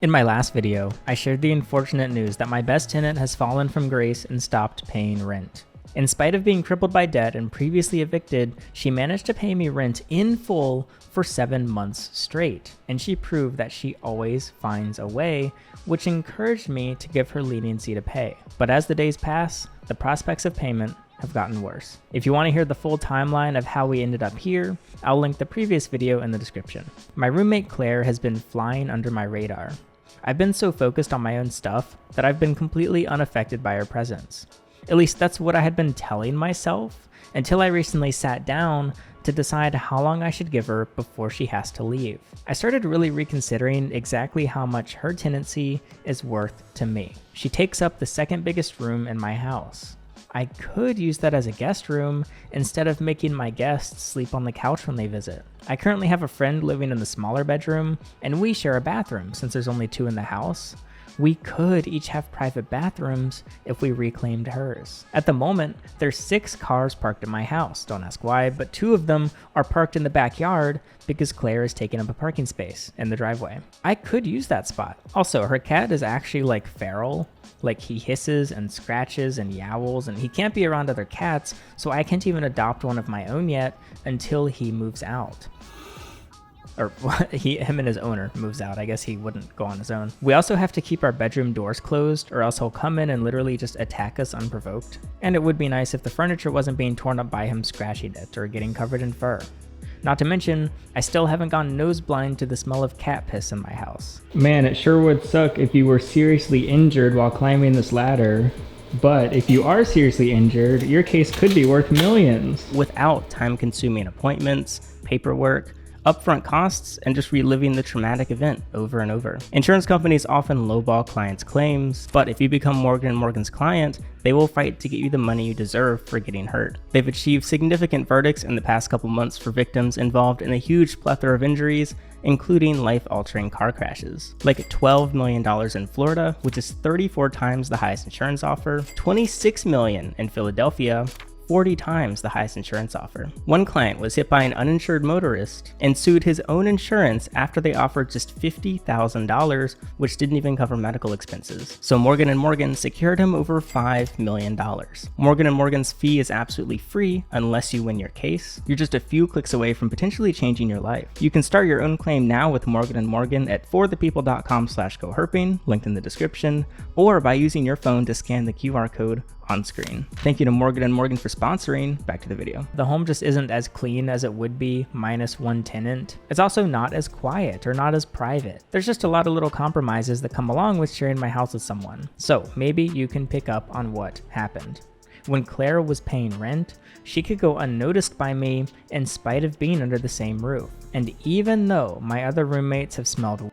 In my last video, I shared the unfortunate news that my best tenant has fallen from grace and stopped paying rent. In spite of being crippled by debt and previously evicted, she managed to pay me rent in full for 7 months straight, and she proved that she always finds a way, which encouraged me to give her leniency to pay. But as the days pass, the prospects of payment have gotten worse. If you want to hear the full timeline of how we ended up here, I'll link the previous video in the description. My roommate Claire has been flying under my radar. I've been so focused on my own stuff that I've been completely unaffected by her presence. At least that's what I had been telling myself until I recently sat down to decide how long I should give her before she has to leave. I started really reconsidering exactly how much her tenancy is worth to me. She takes up the second biggest room in my house. I could use that as a guest room instead of making my guests sleep on the couch when they visit. I currently have a friend living in the smaller bedroom, and we share a bathroom since there's only 2 in the house. We could each have private bathrooms if we reclaimed hers. At the moment, there's 6 cars parked in my house. Don't ask why, but 2 of them are parked in the backyard because Claire is taking up a parking space in the driveway. I could use that spot. Also, her cat is actually like feral. Like, he hisses and scratches and yowls, and he can't be around other cats, so I can't even adopt one of my own yet until he moves out. Or him and his owner moves out. I guess he wouldn't go on his own. We also have to keep our bedroom doors closed, or else he'll come in and literally just attack us unprovoked. And it would be nice if the furniture wasn't being torn up by him scratching it or getting covered in fur. Not to mention, I still haven't gone nose blind to the smell of cat piss in my house. Man, it sure would suck if you were seriously injured while climbing this ladder. But if you are seriously injured, your case could be worth millions. Without time-consuming appointments, paperwork, upfront costs, and just reliving the traumatic event over and over. Insurance companies often lowball clients' claims, but if you become Morgan & Morgan's client, they will fight to get you the money you deserve for getting hurt. They've achieved significant verdicts in the past couple months for victims involved in a huge plethora of injuries, including life-altering car crashes. Like $12 million in Florida, which is 34 times the highest insurance offer, $26 million in Philadelphia, 40 times the highest insurance offer. One client was hit by an uninsured motorist and sued his own insurance after they offered just $50,000, which didn't even cover medical expenses. So Morgan & Morgan secured him over $5 million. Morgan & Morgan's fee is absolutely free unless you win your case. You're just a few clicks away from potentially changing your life. You can start your own claim now with Morgan & Morgan at forthepeople.com/goherping, linked in the description, or by using your phone to scan the QR code on screen. Thank you to Morgan & Morgan for sponsoring. Back to the video. The home just isn't as clean as it would be minus one tenant. It's also not as quiet or not as private. There's just a lot of little compromises that come along with sharing my house with someone. So maybe you can pick up on what happened. When Claire was paying rent, she could go unnoticed by me in spite of being under the same roof. And even though my other roommates have smelled,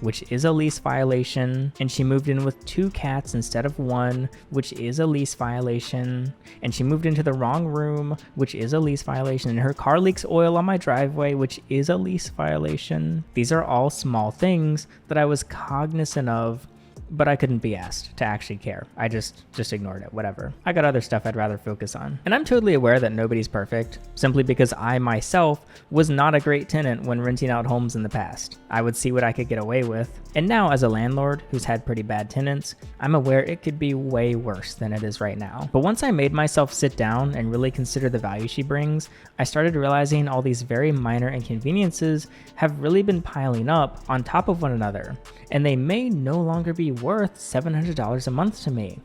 which is a lease violation, and she moved in with 2 cats instead of 1, which is a lease violation, and she moved into the wrong room, which is a lease violation, and her car leaks oil on my driveway, which is a lease violation. These are all small things that I was cognizant of, but I couldn't be asked to actually care. I just ignored it, whatever. I got other stuff I'd rather focus on. And I'm totally aware that nobody's perfect, simply because I myself was not a great tenant when renting out homes in the past. I would see what I could get away with. And now as a landlord who's had pretty bad tenants, I'm aware it could be way worse than it is right now. But once I made myself sit down and really consider the value she brings, I started realizing all these very minor inconveniences have really been piling up on top of one another, and they may no longer be worth $700 a month to me.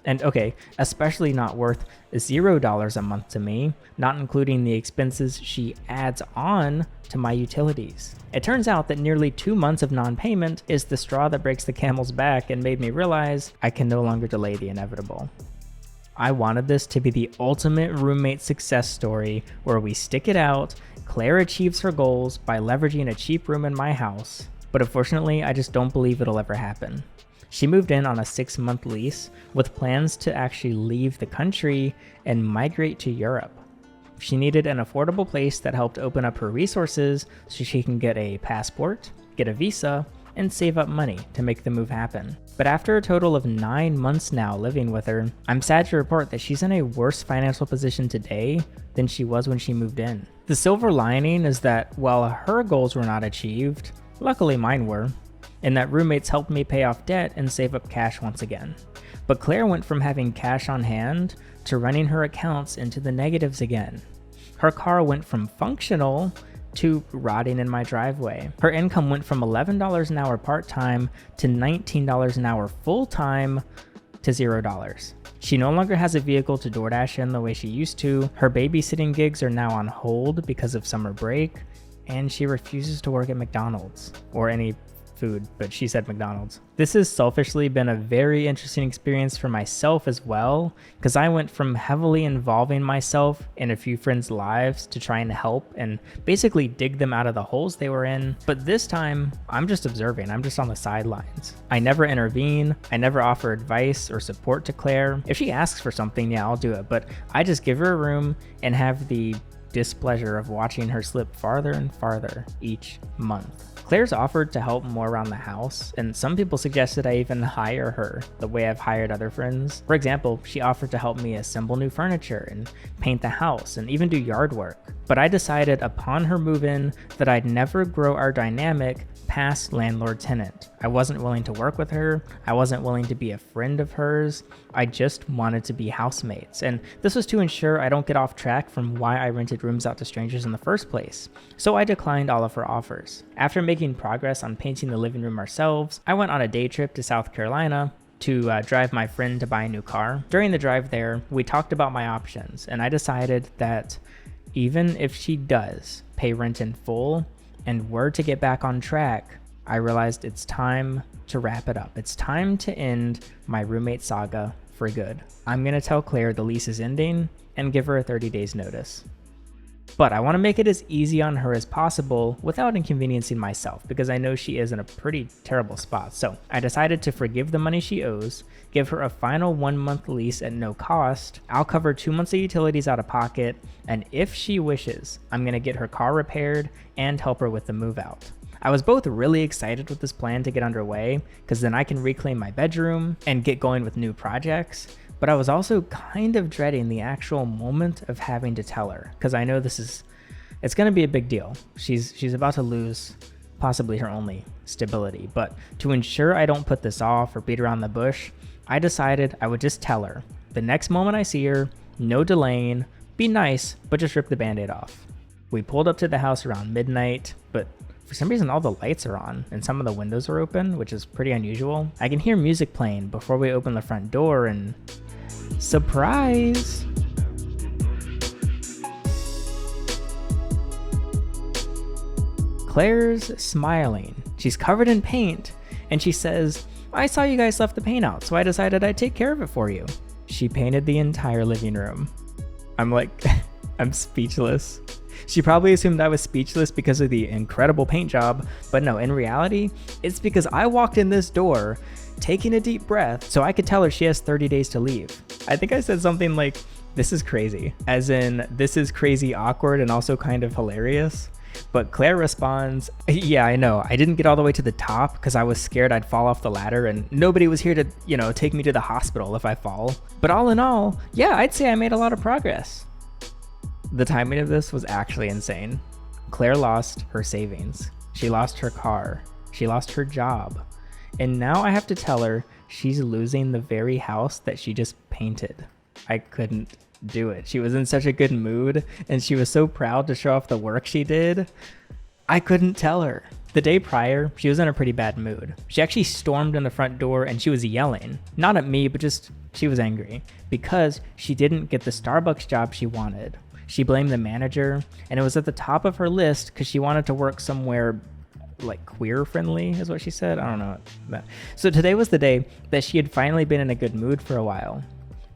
And okay, especially not worth $0 a month to me, not including the expenses she adds on to my utilities. It turns out that nearly 2 months of non-payment is the straw that breaks the camel's back and made me realize I can no longer delay the inevitable. I wanted this to be the ultimate roommate success story where we stick it out, Claire achieves her goals by leveraging a cheap room in my house, but unfortunately I just don't believe it'll ever happen. She moved in on a 6-month lease with plans to actually leave the country and migrate to Europe. She needed an affordable place that helped open up her resources so she can get a passport, get a visa, and save up money to make the move happen. But after a total of 9 months now living with her, I'm sad to report that she's in a worse financial position today than she was when she moved in. The silver lining is that while her goals were not achieved, luckily mine were. and that roommates helped me pay off debt and save up cash once again. But Claire went from having cash on hand to running her accounts into the negatives again. Her car went from functional to rotting in my driveway. Her income went from $11 an hour part-time to $19 an hour full-time to $0. She no longer has a vehicle to DoorDash in the way she used to. Her babysitting gigs are now on hold because of summer break, and she refuses to work at McDonald's or any food, but she said McDonald's. This has selfishly been a very interesting experience for myself as well, because I went from heavily involving myself in a few friends' lives to trying to help and basically dig them out of the holes they were in. But this time, I'm just observing. I'm just on the sidelines. I never intervene. I never offer advice or support to Claire. If she asks for something, yeah, I'll do it. But I just give her a room and have the displeasure of watching her slip farther and farther each month. Claire's offered to help more around the house, and some people suggested I even hire her the way I've hired other friends. For example, she offered to help me assemble new furniture and paint the house and even do yard work. But I decided upon her move-in that I'd never grow our dynamic past landlord-tenant. I wasn't willing to work with her. I wasn't willing to be a friend of hers. I just wanted to be housemates. And this was to ensure I don't get off track from why I rented rooms out to strangers in the first place. So I declined all of her offers. After making progress on painting the living room ourselves, I went on a day trip to South Carolina to drive my friend to buy a new car. During the drive there, we talked about my options, and I decided that even if she does pay rent in full and were to get back on track, I realized it's time to wrap it up. It's time to end my roommate saga for good. I'm gonna tell Claire the lease is ending and give her a 30 days notice. But I want to make it as easy on her as possible without inconveniencing myself, because I know she is in a pretty terrible spot. So I decided to forgive the money she owes, give her a final 1-month lease at no cost. I'll cover 2 months of utilities out of pocket, and if she wishes, I'm going to get her car repaired and help her with the move out. I was both really excited with this plan to get underway, because then I can reclaim my bedroom and get going with new projects. But I was also kind of dreading the actual moment of having to tell her, because I know it's going to be a big deal. She's about to lose possibly her only stability. But to ensure I don't put this off or beat around the bush, I decided I would just tell her. The next moment I see her, no delaying, be nice, but just rip the band-aid off. We pulled up to the house around midnight, but for some reason all the lights are on and some of the windows are open, which is pretty unusual. I can hear music playing before we open the front door, and surprise! Claire's smiling. She's covered in paint, and she says, "I saw you guys left the paint out, so I decided I'd take care of it for you." She painted the entire living room. I'm like, I'm speechless. She probably assumed I was speechless because of the incredible paint job, but no, in reality, it's because I walked in this door taking a deep breath so I could tell her she has 30 days to leave. I think I said something like, "This is crazy," as in this is crazy awkward and also kind of hilarious. But Claire responds, "Yeah, I know. I didn't get all the way to the top because I was scared I'd fall off the ladder and nobody was here to, take me to the hospital if I fall. But all in all, yeah, I'd say I made a lot of progress." The timing of this was actually insane. Claire lost her savings. She lost her car. She lost her job. And now I have to tell her she's losing the very house that she just painted. I couldn't do it. She was in such a good mood and she was so proud to show off the work she did. I couldn't tell her. The day prior, she was in a pretty bad mood. She actually stormed in the front door and she was yelling. Not at me, but just she was angry because she didn't get the Starbucks job she wanted. She blamed the manager, and it was at the top of her list because she wanted to work somewhere like queer friendly is what she said. I don't know. So today was the day that she had finally been in a good mood for a while.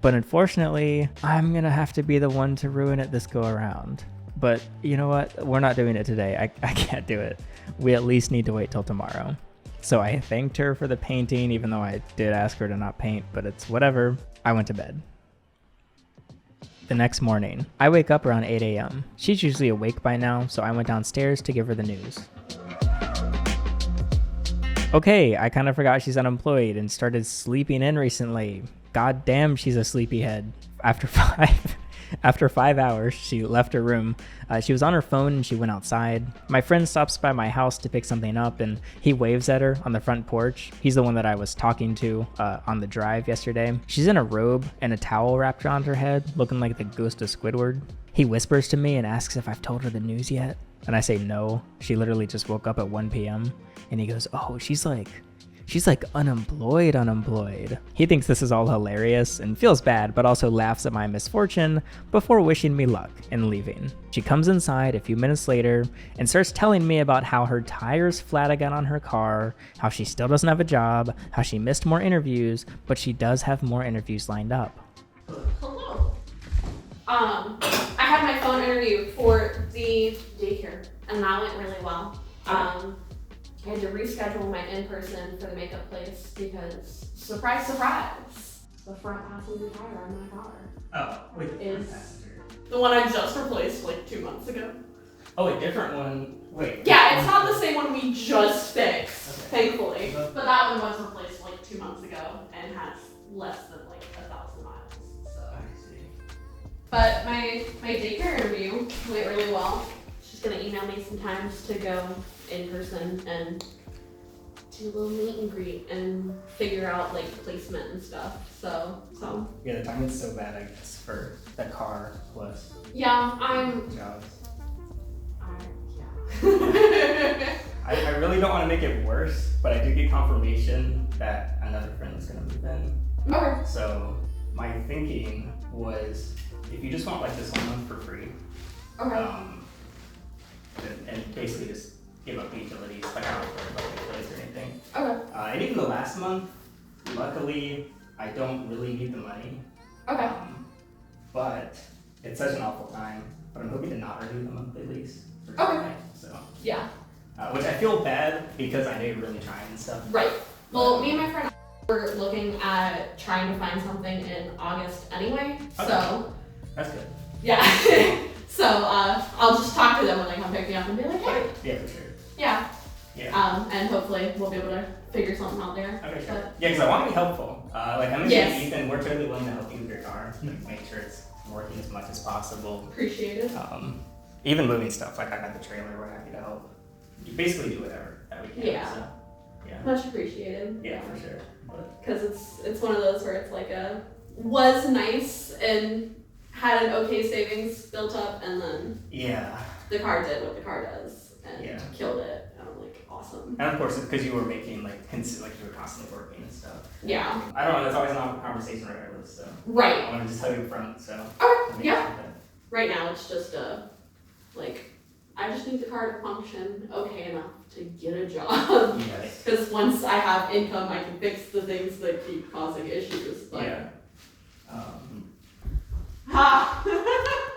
But unfortunately, I'm gonna have to be the one to ruin it this go around. But you know what? We're not doing it today. I can't do it. We at least need to wait till tomorrow. So I thanked her for the painting, even though I did ask her to not paint, but it's whatever. I went to bed. The next morning, I wake up around 8 a.m. She's usually awake by now, so I went downstairs to give her the news. Okay, I kind of forgot she's unemployed and started sleeping in recently. God damn, she's a sleepyhead. After 5 After 5 hours, she left her room. She was on her phone and she went outside. My friend stops by my house to pick something up and he waves at her on the front porch. He's the one that I was talking to on the drive yesterday. She's in a robe and a towel wrapped around her head, looking like the ghost of Squidward. He whispers to me and asks if I've told her the news yet. And I say no. She literally just woke up at 1 p.m. And he goes, oh, she's like unemployed. He thinks this is all hilarious and feels bad, but also laughs at my misfortune before wishing me luck and leaving. She comes inside a few minutes later and starts telling me about how her tire's flat again on her car, how she still doesn't have a job, how she missed more interviews, but she does have more interviews lined up. Hello. I had my phone interview for the daycare and that went really well. I had to reschedule my in-person for the makeup place because, surprise, surprise, the front passenger tire on my car is the one I just replaced like 2 months ago. Oh, a different one. Wait. Yeah, it's not the same one we just fixed, thankfully. But that one was replaced like 2 months ago and has less than like 1,000 miles. So. I see. But my daycare interview went really well. She's gonna email me some times to go in person and do a little meet and greet and figure out like placement and stuff. So Yeah, the timing's so bad, I guess, for the car plus yeah, jobs. Yeah. I really don't want to make it worse, but I do get confirmation that another friend is gonna move in. Okay. So my thinking was, if you just want like this 1 month for free, Okay. and basically just give up the utilities, like I don't worry about the utilities or anything. Okay. And even the last month, luckily, I don't really need the money. Okay. But it's such an awful time. But I'm hoping to not renew the monthly lease for Okay. July, so. Yeah. Which I feel bad because I know you're really trying and stuff. Right. Well, me and my friend were looking at trying to find something in August anyway. Okay. So That's good. yeah. So I'll just talk to them when they come pick me up and be like, hey. Yeah, for sure. Yeah. Yeah. And hopefully we'll be able to figure something out there. Okay, sure. But, Yeah, because I want to be helpful. Like I mentioned, Yes. Ethan, we're totally willing to help you with your car. Make sure it's working as much as possible. appreciate it. Even moving stuff, like I got the trailer, we're happy to help. You basically do whatever that we can. Yeah. So, yeah. Much appreciated. Yeah, for sure. But, Because it's one of those where it's like was nice and had an okay savings built up, and then yeah. the car did what the car does and Yeah. killed it. And I'm like, awesome. And of course, because you were making like you were constantly working and stuff. Yeah. I don't know. That's always an awkward conversation regardless. So Right. I want to just tell you up front. So. Okay. Yeah. Sure that- Right now it's just like I just need the car to function okay enough to get a job. Yes. Because once I have income, I can fix the things that keep causing issues. But, Yeah. Ha!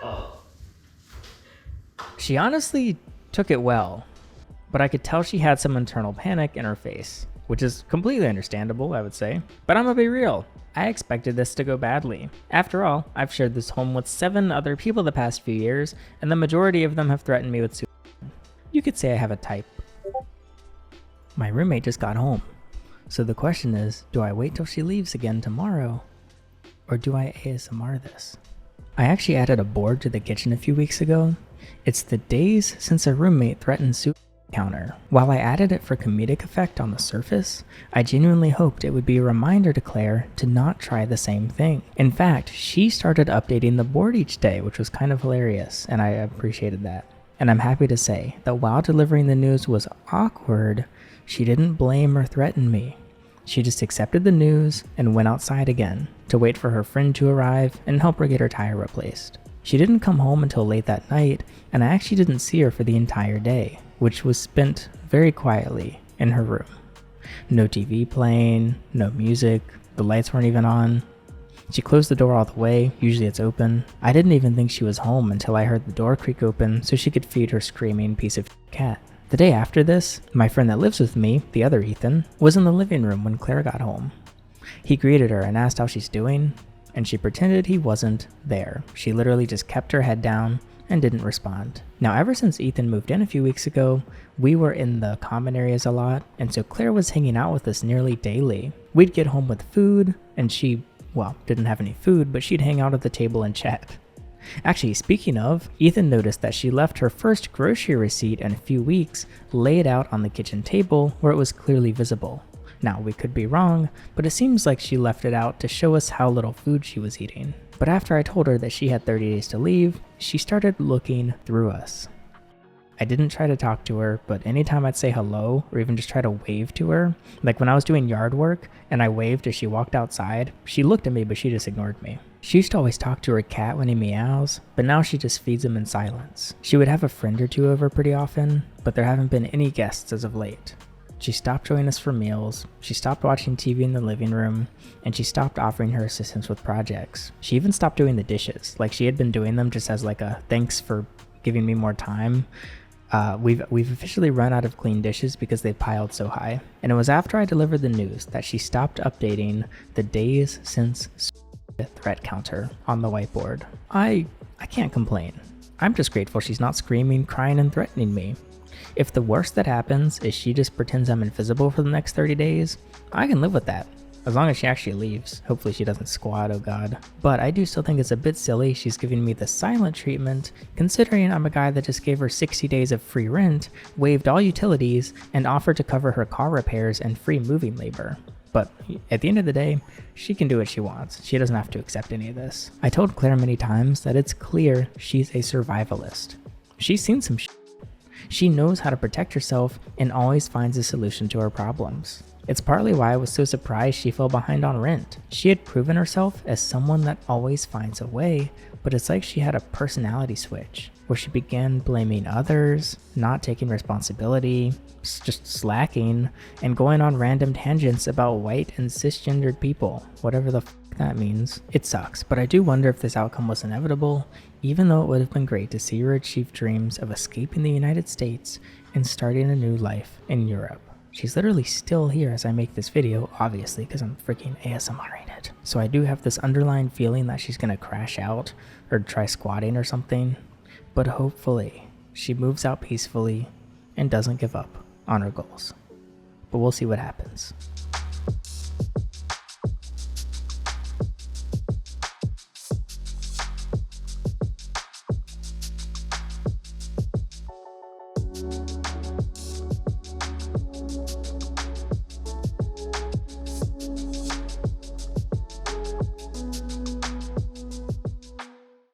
Oh. She honestly took it well, but I could tell she had some internal panic in her face, which is completely understandable, I would say. But I'm gonna be real. I expected this to go badly. After all, I've shared this home with 7 other people the past few years, and the majority of them have threatened me with suicide. You could say I have a type. My roommate just got home, so the question is, do I wait till she leaves again tomorrow, or do I ASMR this? I actually added a board to the kitchen a few weeks ago. It's the days since a roommate threatened suicide counter. While I added it for comedic effect on the surface, I genuinely hoped it would be a reminder to Claire to not try the same thing. In fact, she started updating the board each day, which was kind of hilarious, and I appreciated that. And I'm happy to say that while delivering the news was awkward, she didn't blame or threaten me. She just accepted the news and went outside again to wait for her friend to arrive and help her get her tire replaced. She didn't come home until late that night, and I actually didn't see her for the entire day, which was spent very quietly in her room. No TV playing, no music, the lights weren't even on. She closed the door all the way, usually it's open. I didn't even think she was home until I heard the door creak open so she could feed her screaming piece of cat. The day after this, my friend that lives with me, the other Ethan, was in the living room when Claire got home. He greeted her and asked how she's doing, and she pretended he wasn't there. She literally just kept her head down and didn't respond. Now, ever since Ethan moved in a few weeks ago, we were in the common areas a lot, and so Claire was hanging out with us nearly daily. We'd get home with food, and she, well, didn't have any food, but she'd hang out at the table and chat. Actually, speaking of, Ethan noticed that she left her first grocery receipt in a few weeks laid out on the kitchen table where it was clearly visible. Now, we could be wrong, but it seems like she left it out to show us how little food she was eating. But after I told her that she had 30 days to leave, she started looking through us. I didn't try to talk to her, but anytime I'd say hello or even just try to wave to her, like when I was doing yard work and I waved as she walked outside, she looked at me but she just ignored me. She used to always talk to her cat when he meows, but now she just feeds him in silence. She would have a friend or two over pretty often, but there haven't been any guests as of late. She stopped joining us for meals, she stopped watching TV in the living room, and she stopped offering her assistance with projects. She even stopped doing the dishes, like she had been doing them just as like a thanks for giving me more time. We've officially run out of clean dishes because they piled so high. And it was after I delivered the news that she stopped updating the days since threat counter on the whiteboard. I can't complain. I'm just grateful she's not screaming, crying, and threatening me. If the worst that happens is she just pretends I'm invisible for the next 30 days, I can live with that. As long as she actually leaves. Hopefully she doesn't squat, oh god. But I do still think it's a bit silly she's giving me the silent treatment, considering I'm a guy that just gave her 60 days of free rent, waived all utilities, and offered to cover her car repairs and free moving labor. But at the end of the day, she can do what she wants. She doesn't have to accept any of this. I told Claire many times that it's clear she's a survivalist. She's seen some shit. She knows how to protect herself and always finds a solution to her problems. It's partly why I was so surprised she fell behind on rent. She had proven herself as someone that always finds a way, but it's like she had a personality switch, where she began blaming others, not taking responsibility, just slacking, and going on random tangents about white and cisgendered people, whatever the f that means. It sucks, but I do wonder if this outcome was inevitable, even though it would have been great to see her achieve dreams of escaping the United States and starting a new life in Europe. She's literally still here as I make this video, obviously, because I'm freaking ASMRing it. So I do have this underlying feeling that she's gonna crash out or try squatting or something, but hopefully she moves out peacefully and doesn't give up on her goals. But we'll see what happens.